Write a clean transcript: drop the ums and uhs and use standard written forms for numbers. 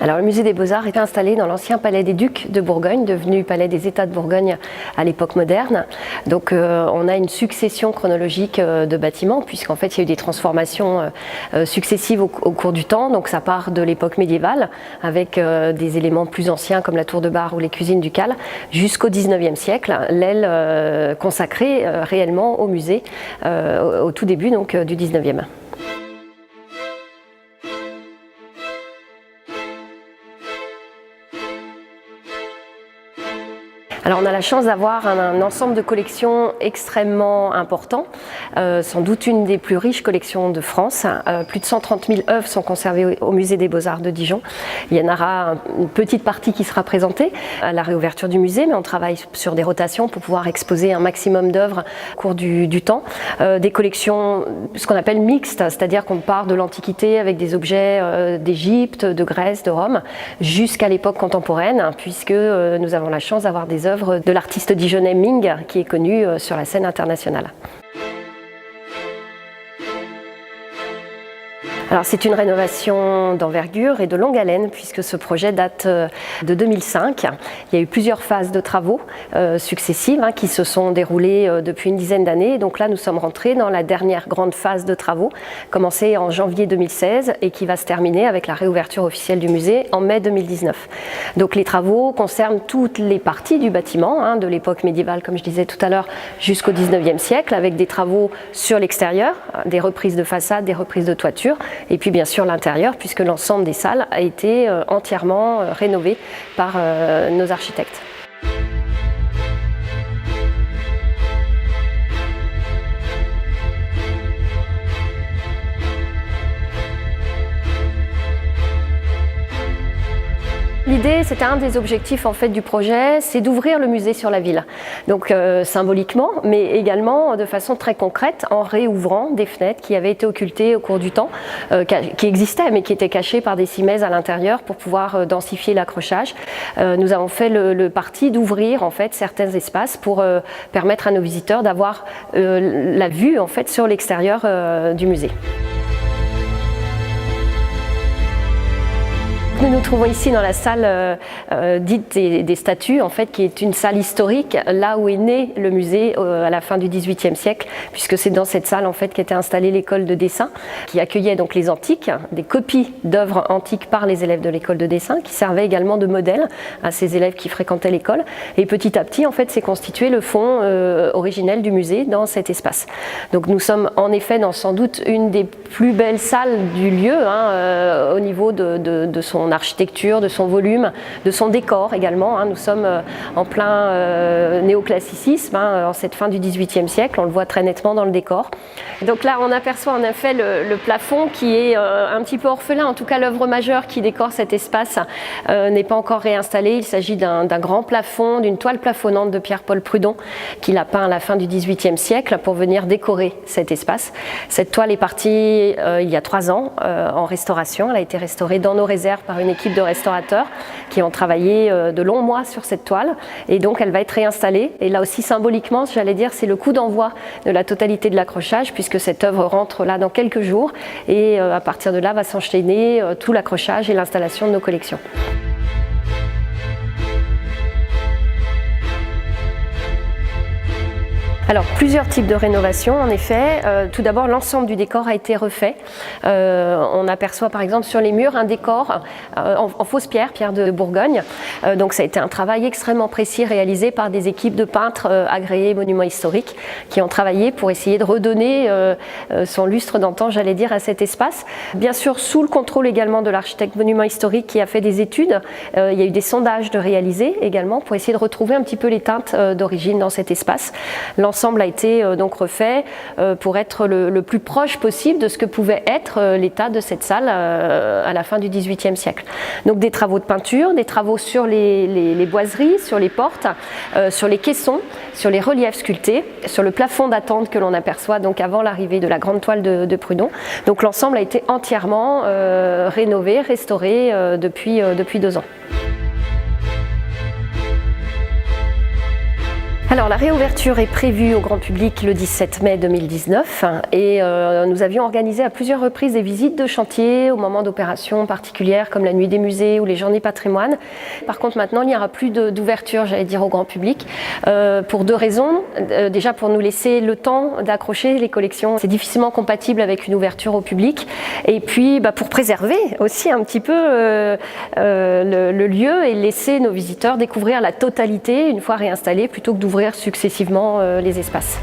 Alors, le musée des Beaux-Arts est installé dans l'ancien palais des Ducs de Bourgogne, devenu palais des États de Bourgogne à l'époque moderne. Donc on a une succession chronologique de bâtiments, puisqu'en fait il y a eu des transformations successives au cours du temps. Donc ça part de l'époque médiévale, avec des éléments plus anciens comme la tour de bar ou les cuisines ducales, jusqu'au 19e siècle, l'aile consacrée réellement au musée au tout début donc, du 19e. Alors on a la chance d'avoir un ensemble de collections extrêmement important, sans doute une des plus riches collections de France. Plus de 130 000 œuvres sont conservées au musée des Beaux-Arts de Dijon. Il y en aura une petite partie qui sera présentée à la réouverture du musée, mais on travaille sur des rotations pour pouvoir exposer un maximum d'œuvres au cours du temps. Des collections, ce qu'on appelle mixtes, c'est-à-dire qu'on part de l'Antiquité avec des objets d'Égypte, de Grèce, de Rome, jusqu'à l'époque contemporaine, puisque nous avons la chance d'avoir des œuvres de l'artiste dijonnais Ming, qui est connu sur la scène internationale. Alors c'est une rénovation d'envergure et de longue haleine, puisque ce projet date de 2005. Il y a eu plusieurs phases de travaux successives qui se sont déroulées depuis une dizaine d'années. Donc là nous sommes rentrés dans la dernière grande phase de travaux, commencée en janvier 2016 et qui va se terminer avec la réouverture officielle du musée en mai 2019. Donc les travaux concernent toutes les parties du bâtiment, de l'époque médiévale comme je disais tout à l'heure jusqu'au 19e siècle, avec des travaux sur l'extérieur, des reprises de façade, des reprises de toiture, et puis bien sûr l'intérieur, puisque l'ensemble des salles a été entièrement rénové par nos architectes. L'idée, c'était un des objectifs en fait du projet, c'est d'ouvrir le musée sur la ville. Donc symboliquement, mais également de façon très concrète, en réouvrant des fenêtres qui avaient été occultées au cours du temps, qui existaient mais qui étaient cachées par des cimaises à l'intérieur pour pouvoir densifier l'accrochage. Nous avons fait le parti d'ouvrir en fait certains espaces pour permettre à nos visiteurs d'avoir la vue en fait sur l'extérieur du musée. Nous nous trouvons ici dans la salle dite des statues, en fait, qui est une salle historique, là où est né le musée à la fin du XVIIIe siècle, puisque c'est dans cette salle en fait qu'était installée l'école de dessin, qui accueillait donc les antiques, des copies d'œuvres antiques par les élèves de l'école de dessin, qui servaient également de modèle à ces élèves qui fréquentaient l'école. Et petit à petit, en fait, s'est constitué le fond originel du musée dans cet espace. Donc nous sommes en effet dans sans doute une des plus belles salles du lieu, au niveau de son architecture, de son volume, de son décor également. Nous sommes en plein néoclassicisme, en cette fin du XVIIIe siècle, on le voit très nettement dans le décor. Donc là on aperçoit en effet le plafond qui est un petit peu orphelin, en tout cas l'œuvre majeure qui décore cet espace n'est pas encore réinstallée. Il s'agit d'un grand plafond, d'une toile plafonnante de Pierre-Paul Prudhon qu'il a peint à la fin du XVIIIe siècle pour venir décorer cet espace. Cette toile est partie il y a 3 ans en restauration, elle a été restaurée dans nos réserves par une équipe de restaurateurs qui ont travaillé de longs mois sur cette toile, et donc elle va être réinstallée. Et là aussi symboliquement, j'allais dire, c'est le coup d'envoi de la totalité de l'accrochage, puisque cette œuvre rentre là dans quelques jours, et à partir de là va s'enchaîner tout l'accrochage et l'installation de nos collections. Alors, plusieurs types de rénovations, en effet. Tout d'abord, l'ensemble du décor a été refait. On aperçoit par exemple sur les murs un décor en fausse pierre de Bourgogne. Donc ça a été un travail extrêmement précis réalisé par des équipes de peintres agréés monuments historiques qui ont travaillé pour essayer de redonner son lustre d'antan, j'allais dire, à cet espace. Bien sûr, sous le contrôle également de l'architecte monument historique qui a fait des études, il y a eu des sondages de réaliser également pour essayer de retrouver un petit peu les teintes d'origine dans cet espace. L'ensemble a été donc refait pour être le plus proche possible de ce que pouvait être l'état de cette salle à la fin du XVIIIe siècle. Donc des travaux de peinture, des travaux sur les boiseries, sur les portes, sur les caissons, sur les reliefs sculptés, sur le plafond d'attente que l'on aperçoit donc avant l'arrivée de la grande toile de Prudhon. Donc l'ensemble a été entièrement rénové, restauré depuis 2 ans. Alors la réouverture est prévue au grand public le 17 mai 2019 et nous avions organisé à plusieurs reprises des visites de chantier au moment d'opérations particulières comme la nuit des musées ou les journées patrimoine. Par contre maintenant il n'y aura plus d'ouverture, j'allais dire, au grand public pour deux raisons. Déjà pour nous laisser le temps d'accrocher les collections, c'est difficilement compatible avec une ouverture au public, et puis pour préserver aussi un petit peu le lieu et laisser nos visiteurs découvrir la totalité une fois réinstallés plutôt que d'ouvrir successivement les espaces.